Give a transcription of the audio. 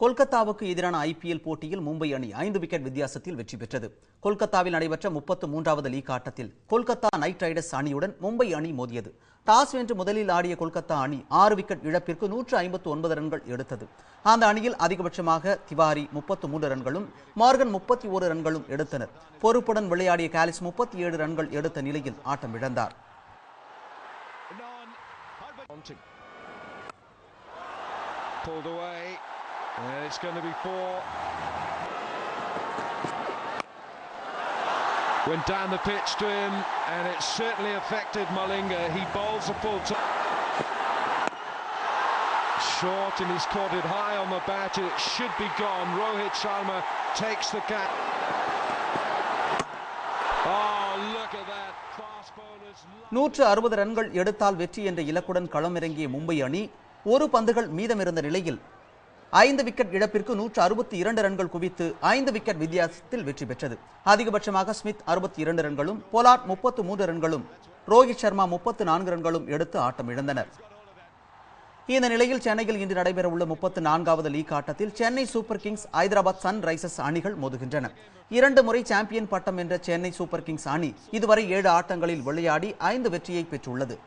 கொல்கத்தாவுக்கு எதிரான ஐபிஎல் போட்டியில் மும்பை அணி 5 விக்கெட் வித்தியாசத்தில் வெற்றி பெற்றது. கொல்கத்தாவில் நடைபெற்ற 33வது லீக் ஆட்டத்தில் கொல்கத்தா நைட் ரைடர்ஸ் அணியுடன் மும்பை அணி மோதியது. டாஸ் வென்று முதலில் ஆடிய கொல்கத்தா அணி 6 விக்கெட் இழப்பிற்கு 159 ரன்கள் எடுத்தது. அந்த அணியில் அதிகபட்சமாக திவாரி 33 ரன்களும் மார்கன் 31 ரன்களும் எடுத்தனர். பொறுப்புடன் விளையாடிய காலிஸ் 37 ரன்கள் எடுத்த நிலையில் ஆட்டம் இழந்தார். Pulled away, and it's going to be 4. Went down the pitch to him, and it certainly affected Malinga. He bowls a full short, and he's caught it high on the bat. It should be gone. Rohit Sharma takes the catch. Oh, look at that. Fast bowlers. 160 ரன்கள் எடுத்தால் வெற்றி என்ற இலக்குடன் களமிறங்கிய மும்பை அணி ஒரு பந்துகள் மீதமிருந்த நிலையில் 5 விக்கெட் இழப்பிற்கு 162 ரன்கள் குவித்து 5 விக்கெட் வித்தியாசத்தில் வெற்றி பெற்றது. அதிகபட்சமாக ஸ்மித் 62 ரன்களும் பொலார்ட் 33 ரன்களும் ரோஹித் சர்மா 34 ரன்களும் எடுத்து ஆட்டம் இழந்தனர். இந்த நிலையில் சென்னையில் இன்று நடைபெறவுள்ள 34வது லீக் ஆட்டத்தில் Chennai Super Kings Hyderabad Sunrisers அணிகள் மோதுகின்றன. 2 முறை சாம்பியன் பட்டம் வென்ற சென்னை சூப்பர் கிங்ஸ் அணி இதுவரை 7 ஆட்டங்களில் விளையாடி 5 வெற்றியை பெற்றுள்ளது.